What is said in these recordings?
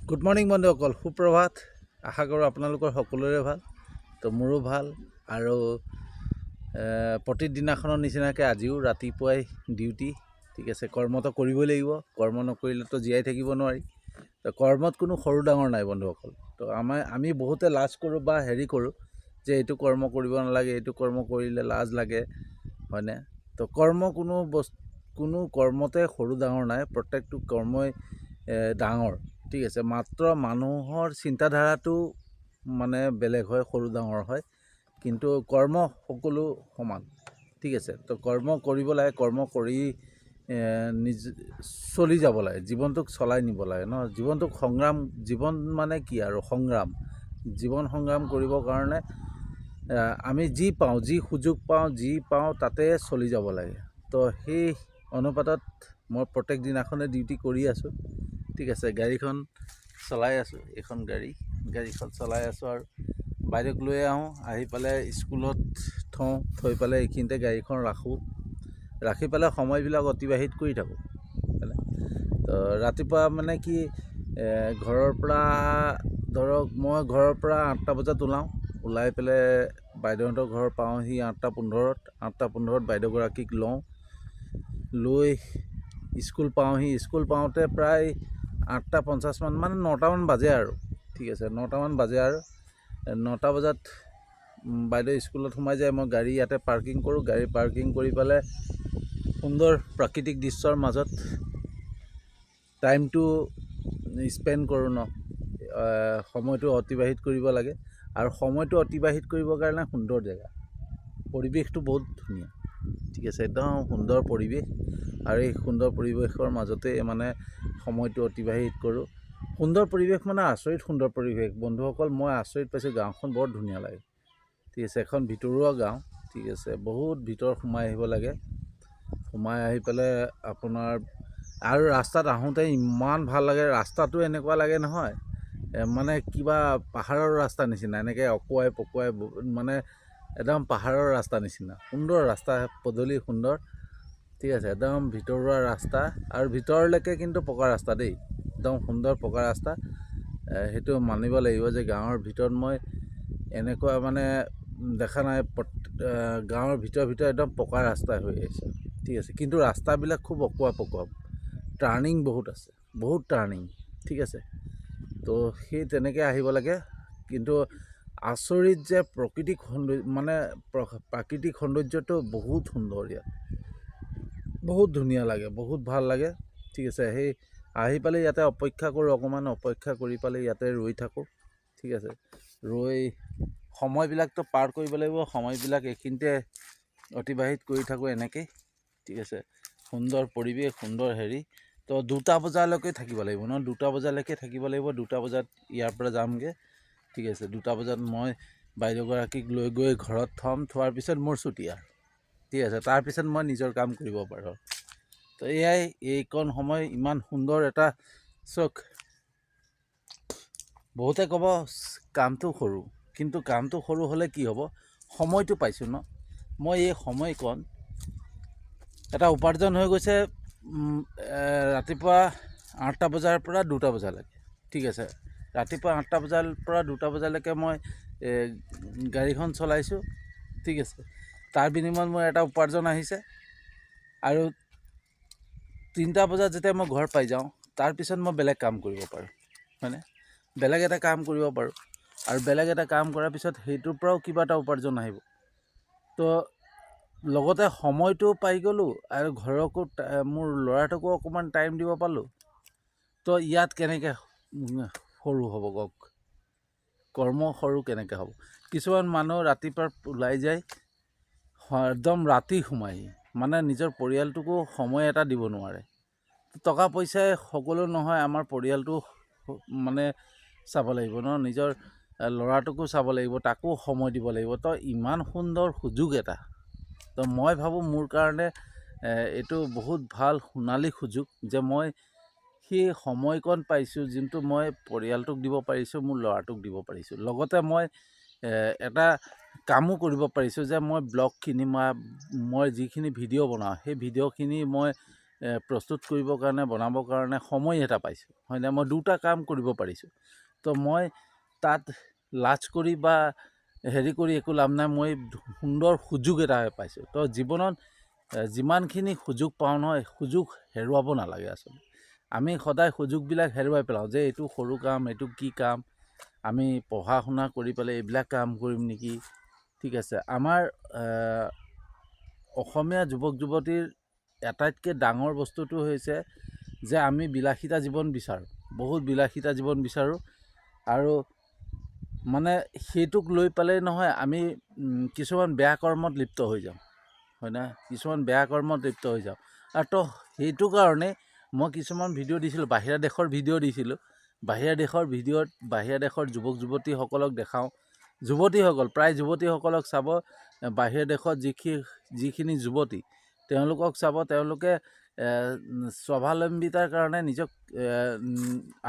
Good morning বন্ধুসকল, সুপ্ৰভাত। আশা কৰোঁ আপোনালোকৰ সকলোৰে ভাল। তো মোৰো ভাল। আৰু প্ৰতিদিনাখনৰ নিচিনাকৈ আজিও ৰাতিপুৱাই ডিউটি, ঠিক আছে। কৰ্মটো কৰিবই লাগিব, কৰ্ম নকৰিলেতো জীয়াই থাকিব নোৱাৰি। তো কৰ্মত কোনো সৰু ডাঙৰ নাই বন্ধুসকল। তো আমি বহুতে লাজ কৰোঁ বা হেৰি কৰোঁ যে এইটো কৰ্ম কৰিব নালাগে, এইটো কৰ্ম কৰিলে লাজ লাগে, হয়নে? তো কোনো কৰ্মতে সৰু ডাঙৰ নাই, প্ৰত্যেকটো কৰ্মই ডাঙৰ, ঠিক আছে। মাত্ৰ মানুহৰ চিন্তাধাৰাটো মানে বেলেগ হয়, সৰু ডাঙৰ হয়, কিন্তু কৰ্ম সকলো সমান, ঠিক আছে। তো কৰ্ম কৰিব লাগে, কৰ্ম কৰি চলি যাব লাগে, জীৱনটোক চলাই নিব লাগে ন। জীৱনটোক জীৱন মানে কি আৰু সংগ্ৰাম, জীৱন সংগ্ৰাম কৰিবৰ কাৰণে আমি যি পাওঁ, যি সুযোগ পাওঁ তাতে চলি যাব লাগে। তো সেই অনুপাতত মই প্ৰত্যেক দিনাখনে ডিউটি কৰি আছোঁ, ঠিক আছে। গাড়ীখন চলাই আছোঁ, এইখন গাড়ীখন চলাই আছোঁ আৰু বাইদেউক লৈ আহি পেলাই স্কুলত থৈ পেলাই এইখিনিতে গাড়ীখন ৰাখি পেলাই সময়বিলাক অতিবাহিত কৰি থাকোঁ। তো ৰাতিপুৱা মানে কি, ঘৰৰ পৰা ধৰক মই ঘৰৰ পৰা 8টা বজাত ওলাই পেলাই বাইদেউহঁতৰ ঘৰ পাওঁহি 8টা 15ত বাইদেউগৰাকীক লৈ স্কুল পাওঁহি। স্কুল পাওঁতে প্ৰায় 8টা 50 মানে 9টামান বাজে আৰু, ঠিক আছে। 9টামান বাজে আৰু 9টা বজাত বাইদেউ স্কুলত সোমাই যায়। মই গাড়ী ইয়াতে পাৰ্কিং কৰোঁ, গাড়ী পাৰ্কিং কৰি পেলাই সুন্দৰ প্ৰাকৃতিক দৃশ্যৰ মাজত টাইমটো স্পেণ্ড কৰোঁ ন। সময়টো অতিবাহিত কৰিব লাগে, আৰু সময়টো অতিবাহিত কৰিবৰ কাৰণে সুন্দৰ জেগা, পৰিৱেশটো বহুত ধুনীয়া, ঠিক আছে। একদম সুন্দৰ পৰিৱেশ, আৰু এই সুন্দৰ পৰিৱেশৰ মাজতে মানে সময়টো অতিবাহিত কৰোঁ। সুন্দৰ পৰিৱেশ মানে আচৰিত সুন্দৰ পৰিৱেশ বন্ধুসকল। মই আচৰিত পাইছোঁ, গাঁওখন বৰ ধুনীয়া লাগে, ঠিক আছে। এখন ভিতৰুৱা গাঁও, ঠিক আছে। বহুত ভিতৰত সোমাই আহিব লাগে, সোমাই আহি পেলাই আপোনাৰ আৰু ৰাস্তাত আহোঁতে ইমান ভাল লাগে। ৰাস্তাটো এনেকুৱা লাগে নহয়, মানে কিবা পাহাৰৰ ৰাস্তা নিচিনা, এনেকৈ অকুৱাই পকুৱাই, মানে একদম পাহাৰৰ ৰাস্তা নিচিনা সুন্দৰ ৰাস্তা পদূলি, সুন্দৰ, ঠিক আছে। একদম ভিতৰুৱা ৰাস্তা, আৰু ভিতৰলৈকে কিন্তু পকা ৰাস্তা দেই, একদম সুন্দৰ পকা ৰাস্তা। সেইটো মানিব লাগিব যে গাঁৱৰ ভিতৰত মই এনেকুৱা মানে দেখা নাই। গাঁৱৰ ভিতৰত একদম পকা ৰাস্তা হৈ আছে, ঠিক আছে। কিন্তু ৰাস্তাবিলাক খুব অকুৱা পকুৱা, টাৰ্ণিং বহুত আছে, বহুত টাৰ্ণিং, ঠিক আছে। তো সেই তেনেকৈ আহিব লাগে। কিন্তু আচৰিত যে প্ৰাকৃতিক সৌন্দৰ্যটো বহুত সুন্দৰ, ইয়াত বহুত ধুনীয়া লাগে, বহুত ভাল লাগে, ঠিক আছে। সেই আহি পেলাই ইয়াতে অপেক্ষা কৰোঁ, অকণমান অপেক্ষা কৰি পেলাই ইয়াতে ৰৈ থাকোঁ, ঠিক আছে। ৰৈ সময়বিলাকতো পাৰ কৰিব লাগিব, সময়বিলাক এইখিনিতে অতিবাহিত কৰি থাকোঁ এনেকৈ, ঠিক আছে। সুন্দৰ পৰিৱেশ, সুন্দৰ হেৰি। তো 2টা বজালৈকে থাকিব লাগিব ন, 2টা বজালৈকে থাকিব লাগিব। 2টা বজাত ইয়াৰ পৰা যামগৈ, ঠিক আছে। 2টা বজাত মই বাইদেউগৰাকীক লৈ গৈ ঘৰত থোৱাৰ পিছত মোৰ ছুটি আৰু, ঠিক আছে। তাৰপিছত মই নিজৰ কাম কৰিব পাৰোঁ। তো এইকণ সময় ইমান সুন্দৰ এটা চখ। বহুতে ক'ব কামটো সৰু, কিন্তু কামটো সৰু হ'লে কি হ'ব, সময়টো পাইছোঁ ন। মই এই সময়কণ এটা উপাৰ্জন হৈ গৈছে ৰাতিপুৱা 8টা বজাৰ পৰা 2টা বজালৈকে, ঠিক আছে। ৰাতিপুৱা 8টা বজাৰ পৰা 2টা বজালৈকে মই গাড়ীখন চলাইছোঁ, ঠিক আছে। তাৰ বিনিময়ত মোৰ এটা উপাৰ্জন আহিছে। আৰু 3টা বজাত যেতিয়া মই ঘৰ পাই যাওঁ, তাৰপিছত মই বেলেগ কাম কৰিব পাৰোঁ, হয়নে? বেলেগ এটা কাম কৰিব পাৰোঁ, আৰু বেলেগ এটা কাম কৰাৰ পিছত সেইটোৰ পৰাও কিবা এটা উপাৰ্জন আহিব। তো লগতে সময়টো পাই গ'লোঁ, আৰু ঘৰকো, মোৰ ল'ৰাটোকো অকণমান টাইম দিব পালোঁ। তো ইয়াত কেনেকৈ সৰু হ'ব কওক, কৰ্ম সৰু কেনেকৈ হ'ব? কিছুমান মানুহ ৰাতিপুৱা ওলাই যায়, একদম ৰাতি সোমায়হি, মানে নিজৰ পৰিয়ালটোকো সময় এটা দিব নোৱাৰে। টকা পইচাই সকলো নহয়, আমাৰ পৰিয়ালটো মানে চাব লাগিব ন, নিজৰ ল'ৰাটোকো চাব লাগিব, তাকো সময় দিব লাগিব। তো ইমান সুন্দৰ সুযোগ এটা, তো মই ভাবোঁ মোৰ কাৰণে এইটো বহুত ভাল সোণালী সুযোগ, যে মই সেই সময়কণ পাইছোঁ, যোনটো মই পৰিয়ালটোক দিব পাৰিছোঁ, মোৰ ল'ৰাটোক দিব পাৰিছোঁ। লগতে মই এটা কামো কৰিব পাৰিছোঁ, যে মই ব্লগখিনি মই যিখিনি ভিডিঅ' বনাওঁ, সেই ভিডিঅ'খিনি মই প্ৰস্তুত কৰিবৰ কাৰণে বনাবৰ কাৰণে সময় এটা পাইছোঁ হয়নে মই দুটা কাম কৰিব পাৰিছোঁ তো মই তাত লাজ কৰি বা হেৰি কৰি একো লাভ নাই মই সুন্দৰ সুযোগ এটা পাইছোঁ তো জীৱনত যিমানখিনি সুযোগ পাওঁ নহয় সুযোগ হেৰুৱাব নালাগে আচলতে আমি সদায় সুযোগবিলাক হেৰুৱাই পেলাওঁ যে এইটো সৰু কাম এইটো কি কাম আমি পঢ়া শুনা কৰি পেলাই এইবিলাক কাম কৰিম নেকি ঠিক আছে আমাৰ অসমীয়া যুৱক যুৱতীৰ আটাইতকৈ ডাঙৰ বস্তুটো হৈছে যে আমি বিলাসিতা জীৱন বিচাৰোঁ বহুত বিলাসিতা জীৱন বিচাৰোঁ আৰু মানে সেইটোক লৈ পেলাই নহয় আমি কিছুমান বেয়া কৰ্মত লিপ্ত হৈ যাওঁ হয় না কিছুমান বেয়া কৰ্মত লিপ্ত হৈ যাওঁ আৰু তো সেইটো কাৰণে মই কিছুমান ভিডিঅ' দিছিলোঁ বাহিৰা দেশৰ ভিডিঅ' দিছিলোঁ বাহিৰা দেশৰ যুৱক যুৱতীসকলক দেখাওঁ যুৱতীসকল প্ৰায় যুৱতীসকলক চাব বাহিৰা দেশত যিখিনি যুৱতী তেওঁলোকক চাব তেওঁলোকে স্বাৱলম্বিতাৰ কাৰণে নিজক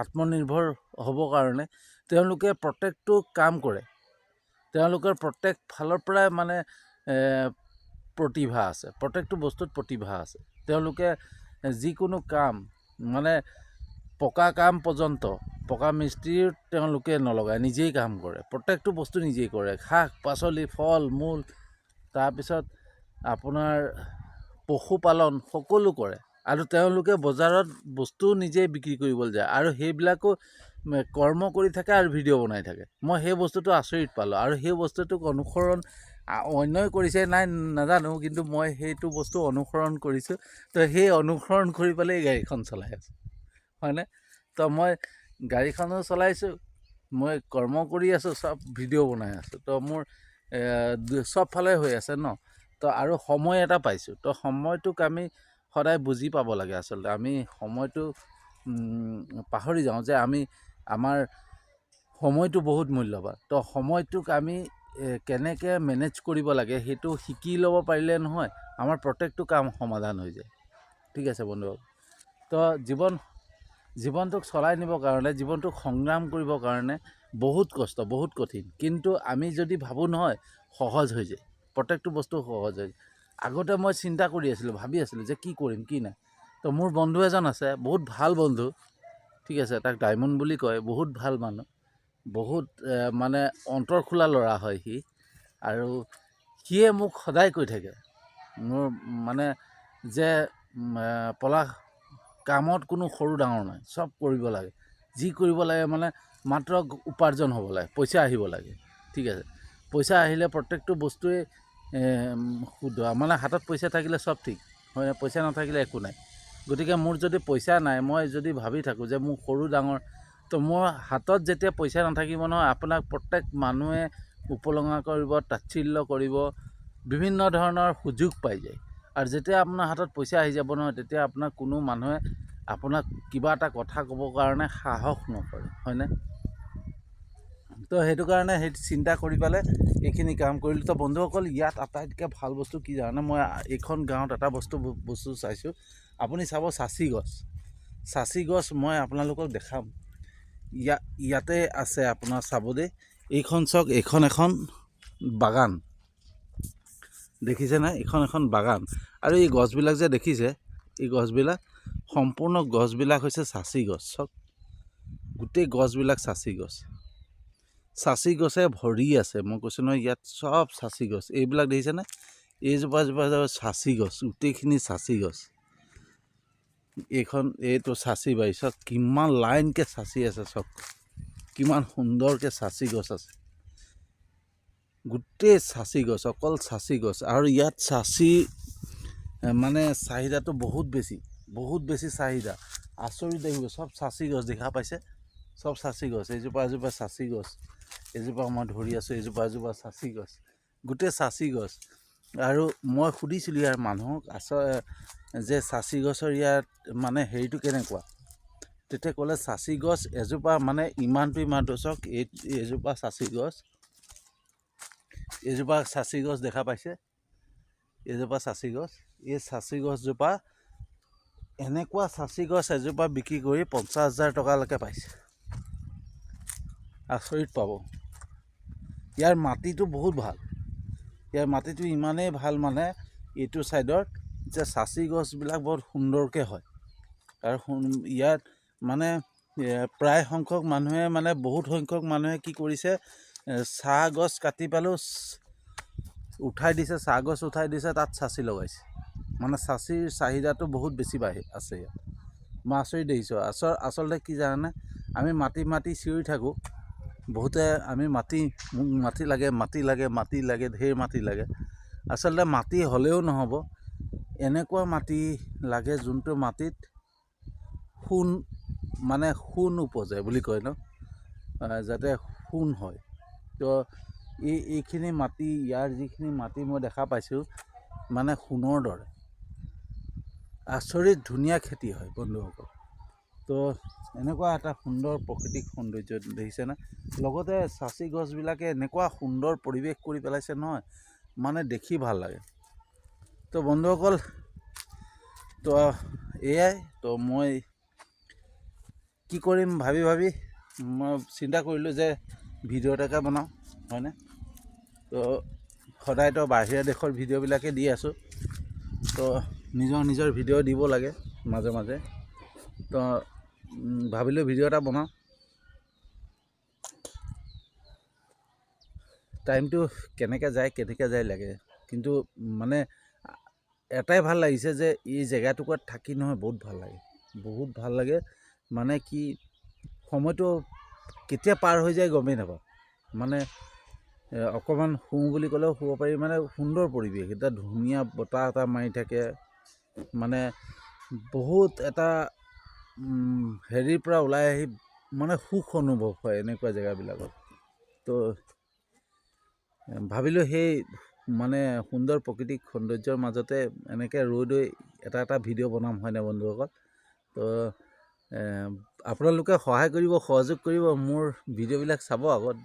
আত্মনিৰ্ভৰ হ'বৰ কাৰণে তেওঁলোকে প্ৰত্যেকটো কাম কৰে তেওঁলোকৰ প্ৰত্যেক ফালৰ পৰাই মানে প্ৰতিভা আছে প্ৰত্যেকটো বস্তুত প্ৰতিভা আছে তেওঁলোকে যিকোনো কাম মানে পকা কাম পৰ্যন্ত পকা মিস্ত্ৰীও তেওঁলোকে নলগায় নিজেই কাম কৰে প্ৰত্যেকটো বস্তু নিজেই কৰে শাক পাচলি ফল মূল তাৰপিছত আপোনাৰ পশুপালন সকলো কৰে আৰু তেওঁলোকে বজাৰত বস্তু নিজেই বিক্ৰী কৰিবলৈ যায় আৰু সেইবিলাকো কৰ্ম কৰি থাকে আৰু ভিডিঅ' বনাই থাকে মই সেই বস্তুটো আচৰিত পালোঁ আৰু সেই বস্তুটোক অনুসৰণ অন্যই কৰিছে নাই নাজানো কিন্তু মই সেইটো বস্তু অনুসৰণ কৰিছোঁ তো সেই অনুসৰণ কৰি পেলাই গাড়ীখন চলাই আছোঁ হয়নে তো মই গাড়ীখনো চলাইছোঁ মই কৰ্ম কৰি আছোঁ চব ভিডিঅ' বনাই আছোঁ তো মোৰ চবফালে হৈ আছে ন তো আৰু সময় এটা পাইছোঁ তো সময়টোক আমি সদায় বুজি পাব লাগে আচলতে আমি সময়টো পাহৰি যাওঁ যে আমাৰ সময়টো বহুত মূল্যৱান তো সময়টোক আমি কেনেকৈ মেনেজ কৰিব লাগে সেইটো শিকি ল'ব পাৰিলে নহয় আমাৰ প্ৰত্যেকটো কাম সমাধান হৈ যায় ঠিক আছে বন্ধু তো জীৱনটোক চলাই নিবৰ কাৰণে জীৱনটোক সংগ্ৰাম কৰিবৰ কাৰণে বহুত কষ্ট বহুত কঠিন কিন্তু আমি যদি ভাবোঁ নহয় সহজ হৈ যায় প্ৰত্যেকটো বস্তু সহজ হৈ যায় আগতে মই চিন্তা কৰি আছিলোঁ ভাবি আছিলোঁ যে কি কৰিম কি নাই তো মোৰ বন্ধু এজন আছে বহুত ভাল বন্ধু ঠিক আছে তাক ডায়মণ্ড বুলি কয় বহুত ভাল মানুহ বহুত মানে অন্তৰ খোলা ল'ৰা হয় সি আৰু সিয়ে মোক সদায় কৈ থাকে মোৰ মানে যে পলাশ কামত কোনো সৰু ডাঙৰ নাই চব কৰিব লাগে যি কৰিব লাগে মানে মাত্ৰ উপাৰ্জন হ'ব লাগে পইচা আহিব লাগে ঠিক আছে পইচা আহিলে প্ৰত্যেকটো বস্তুৱে শুদ্ধ মানে হাতত পইচা থাকিলে চব ঠিক হয় পইচা নাথাকিলে একো নাই গতিকে মোৰ যদি পইচা নাই মই যদি ভাবি থাকোঁ যে মোৰ সৰু ডাঙৰ তো মোৰ হাতত যেতিয়া পইচা নাথাকিব নহয় আপোনাক প্ৰত্যেক মানুহে উপলঙা কৰিব তাচ্ছিল্য কৰিব বিভিন্ন ধৰণৰ সুযোগ পাই যায় আৰু যেতিয়া আপোনাৰ হাতত পইচা আহি যাব নহয় তেতিয়া আপোনাক কোনো মানুহে আপোনাক কিবা এটা কথা ক'বৰ কাৰণে সাহস নকৰে হয়নে তো সেইটো কাৰণে সেই চিন্তা কৰি পেলাই এইখিনি কাম কৰিলোঁ তো বন্ধুসকল ইয়াত আটাইতকৈ ভাল বস্তু কি জানে মই এইখন গাঁৱত এটা বস্তু চাইছোঁ আপুনি চাব চাচি গছ মই আপোনালোকক দেখাম ইয়াতে আছে আপোনাৰ চাব দেই এইখন চাওক এইখন এখন বাগান দেখিছে নাই এখন বাগান আৰু এই গছবিলাক যে দেখিছে এই গছবিলাক সম্পূৰ্ণ গছবিলাক হৈছে চাচি গছ চাওক গোটেই গছবিলাক চাচি গছে ভৰি আছে মই কৈছোঁ নহয় ইয়াত চব চাচি গছ এইবিলাক দেখিছেনে এইজোপা চাচি গছ গোটেইখিনি চাচি গছ এইটো চাচি বাৰী চাওক কিমান লাইনকৈ চাচি আছে চাওক কিমান সুন্দৰকৈ চাচি গছ আছে গোটেই চাচি গছ অকল চাচি গছ আৰু ইয়াত চাচি মানে চাহিদাটো বহুত বেছি চাহিদা আচৰিত দেখিব চব চাচি গছ দেখা পাইছে চব চাচি গছ এজোপা চাচি গছ এজোপা মই ধৰি আছোঁ এজোপা চাচি গছ গোটেই চাচি গছ আৰু মই সুধিছিলোঁ ইয়াৰ মানুহক যে চাচি গছৰ ইয়াত মানে হেৰিটো কেনেকুৱা তেতিয়া ক'লে চাচি গছ এজোপা মানে ইমানটো চাওক এজোপা চাচি গছ দেখা পাইছে এজোপা চাচি গছ এই চাচি গছজোপা এনেকুৱা চাচি গছ এজোপা বিক্ৰী কৰি 50,000 টকালৈকে পাইছে আচৰিত পাব ইয়াৰ মাটিটো বহুত ভাল ইয়াৰ মাটিটো ইমানেই ভাল মানে এইটো ছাইডত যে চাচি গছবিলাক বৰ সুন্দৰকৈ হয়। আৰু ইয়াত মানে প্ৰায় সংখ্যক মানুহে মানে বহুত সংখ্যক মানুহে কি কৰিছে, চাহ গছ কাটি পালেও উঠাই দিছে, চাহ গছ উঠাই দিছে, তাত চাচি লগাইছে। মানে চাচিৰ চাহিদাটো বহুত বেছি আছে ইয়াত। মই আচৰিত দেখিছোঁ। আচলতে কি জানেনে, আমি মাটি চিঞৰি থাকোঁ বহুতে, আমি মোক মাটি লাগে, ঢেৰ মাটি লাগে। আচলতে মাটি হ'লেও নহ'ব, এনেকুৱা মাটি লাগে যোনটো মাটিত সোণ উপজে বুলি কয় ন, যাতে সোণ হয়। তো এইখিনি মাটি, ইয়াৰ যিখিনি মাটি মই দেখা পাইছোঁ মানে সোণৰ দৰে, আচৰিত ধুনীয়া খেতি হয় বন্ধুসকল। তো এনেকুৱা এটা সুন্দৰ প্ৰাকৃতিক সৌন্দৰ্য দেখিছেনে। লগতে চাচি গছবিলাকে এনেকুৱা সুন্দৰ পৰিৱেশ কৰি পেলাইছে নহয়, মানে দেখি ভাল লাগে। তো বন্ধুসকল, তো এয়াই। তো মই কি কৰিম ভাবি মই চিন্তা কৰিলোঁ যে ভিডিঅ' এটাকে বনাওঁ, হয়নে। তো সদায়তো বাহিৰা দেশৰ ভিডিঅ'বিলাকে দি আছোঁ, তো নিজৰ ভিডিঅ' দিব লাগে মাজে মাজে। তো ভাবিলোঁ ভিডিঅ' এটা বনাওঁ। টাইমটো কেনেকৈ যায় লাগে, কিন্তু মানে এটাই ভাল লাগিছে যে এই জেগাটুকুৰাত থাকি নহয় বহুত ভাল লাগে। মানে কি, সময়টো কেতিয়া পাৰ হৈ যায় গমেই নাপাওঁ। মানে অকণমান শুওঁ বুলি ক'লেও শুব পাৰি, মানে সুন্দৰ পৰিৱেশ, এটা ধুনীয়া বতাহ এটা মাৰি থাকে। মানে বহুত এটা হেৰিৰ পৰা ওলাই আহি মানে সুখ অনুভৱ হয় এনেকুৱা জেগাবিলাকত। তো ভাবিলোঁ সেই মানে সুন্দৰ প্ৰাকৃতিক সৌন্দৰ্যৰ মাজতে এনেকৈ ৰৈ এটা ভিডিঅ' বনাম, হয়নে বন্ধুসকল। তো আপোনালোকে সহায় কৰিব, সহযোগ কৰিব, মোৰ ভিডিঅ'বিলাক চাব আগত।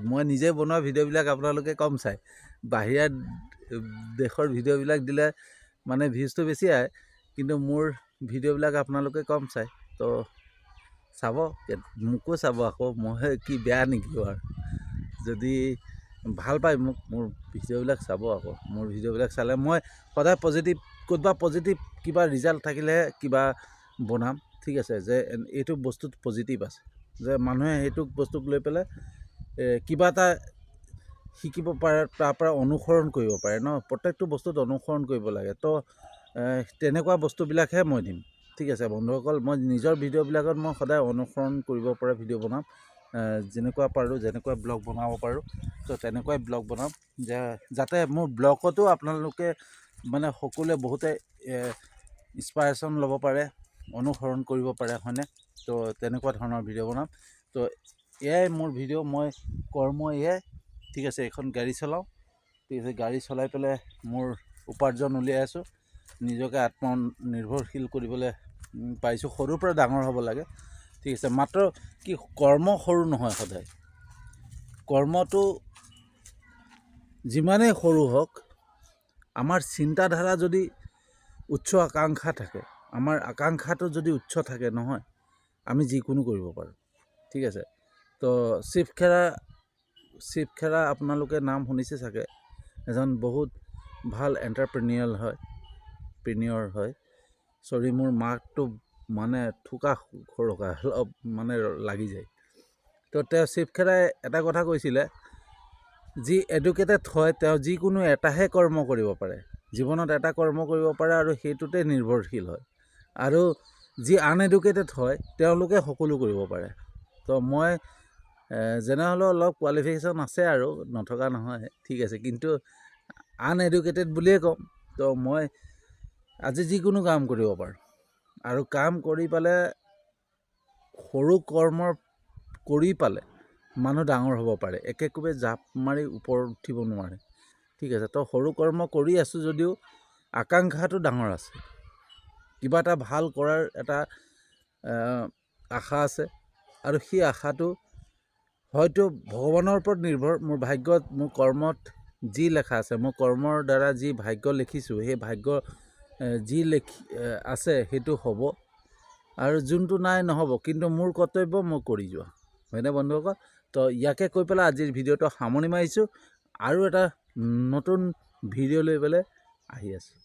মই নিজে বনোৱা ভিডিঅ'বিলাক আপোনালোকে কম চায়, বাহিৰা দেশৰ ভিডিঅ'বিলাক দিলে মানে ভিউজটো বেছি আহে, কিন্তু মোৰ ভিডিঅ'বিলাক আপোনালোকে কম চায়। তো চাব, মোকো চাব আকৌ, মই কি বেয়া নেকি আৰু। যদি ভাল পায় মোৰ ভিডিঅ'বিলাক চাব আকৌ। মোৰ ভিডিঅ'বিলাক চালে মই সদায় ক'তবা পজিটিভ কিবা ৰিজাল্ট থাকিলেহে কিবা বনাম, ঠিক আছে। যে এইটো বস্তুত পজিটিভ আছে, যে মানুহে সেইটো বস্তুক লৈ পেলাই কিবা এটা শিকিব পাৰে, তাৰ পৰা অনুসৰণ কৰিব পাৰে ন। প্ৰত্যেকটো বস্তুত অনুসৰণ কৰিব লাগে। তো তেনেকুৱা বস্তুবিলাকহে মই দিম, ঠিক আছে বন্ধুসকল। মই নিজৰ ভিডিঅ'বিলাকত মই সদায় অনুসৰণ কৰিব পৰা ভিডিঅ' বনাম, যেনেকুৱা পাৰোঁ, যেনেকুৱা ব্লগ বনাব পাৰোঁ, তো তেনেকুৱাই ব্লগ বনাম, যাতে মোৰ ব্লগতো আপোনালোকে মানে সকলোৱে বহুতে ইনস্পাইৰেশ্যন ল'ব পাৰে, অনুসৰণ কৰিব পাৰে, হয়নে। তো তেনেকুৱা ধৰণৰ ভিডিঅ' বনাম। তো এয়াই মোৰ ভিডিঅ', মই কৰ্ম এয়াই, ঠিক আছে। এখন গাড়ী চলাওঁ, ঠিক আছে, গাড়ী চলাই পেলাই মোৰ উপাৰ্জন উলিয়াই আছোঁ, নিজকে আত্মনিৰ্ভৰশীল কৰিবলৈ পাৰিছোঁ। সৰুৰ পৰা ডাঙৰ হ'ব লাগে, ঠিক আছে। মাত্ৰ কি, কৰ্ম সৰু নহয় সদায়। কৰ্মটো যিমানেই সৰু হওক, আমাৰ চিন্তাধাৰা যদি উচ্চ আকাংক্ষা থাকে, আমাৰ আকাংক্ষাটো যদি উচ্চ থাকে নহয়, আমি যিকোনো কৰিব পাৰোঁ, ঠিক আছে। তো শিৱ খেৰা আপোনালোকে নাম শুনিছে চাগে, এজন বহুত ভাল এণ্টাৰপ্ৰেনিয়ৰ হয়। চৰি, মোৰ মাতটো মানে থোকা খৰকা অলপ মানে লাগি যায়। তো তেওঁ শিৱ খেৰাই এটা কথা কৈছিলে, যি এডুকেটেড হয় তেওঁ যিকোনো এটাহে কৰ্ম কৰিব পাৰে, জীৱনত এটা কৰ্ম কৰিব পাৰে, আৰু সেইটোতে নিৰ্ভৰশীল হয়। আৰু যি আনএডুকেটেড হয় তেওঁলোকে সকলো কৰিব পাৰে। তো মই যেনে হ'লেও অলপ কোৱালিফিকেশ্যন আছে আৰু, নথকা নহয়, ঠিক আছে, কিন্তু আনএডুকেটেড বুলিয়ে ক'ম। তো মই আজি যিকোনো কাম কৰিব পাৰোঁ, আৰু কাম কৰি পালে, সৰু কৰ্ম কৰি পালে মানুহ ডাঙৰ হ'ব পাৰে, একেকোবে জাপ মাৰি ওপৰত উঠিব নোৱাৰে, ঠিক আছে। তো সৰু কৰ্ম কৰি আছোঁ যদিও আকাংক্ষাটো ডাঙৰ আছে, কিবা এটা ভাল কৰাৰ এটা আশা আছে, আৰু সেই আশাটো হয়তো ভগৱানৰ ওপৰত নিৰ্ভৰ। মোৰ ভাগ্যত, মোৰ কৰ্মত যি লেখা আছে, মোৰ কৰ্মৰ দ্বাৰা যি ভাগ্য লিখিছোঁ, সেই ভাগ্য যি আছে সেইটো হ'ব, আৰু যোনটো নাই নহ'ব। কিন্তু মোৰ কৰ্তব্য মই কৰি যোৱা, হয়নে বন্ধুসকল। তো ইয়াকে কৈ পেলাই আজিৰ ভিডিঅ'টো সামৰণি মাৰিছোঁ। আৰু এটা নতুন ভিডিঅ' লৈ পেলাই আহি আছোঁ।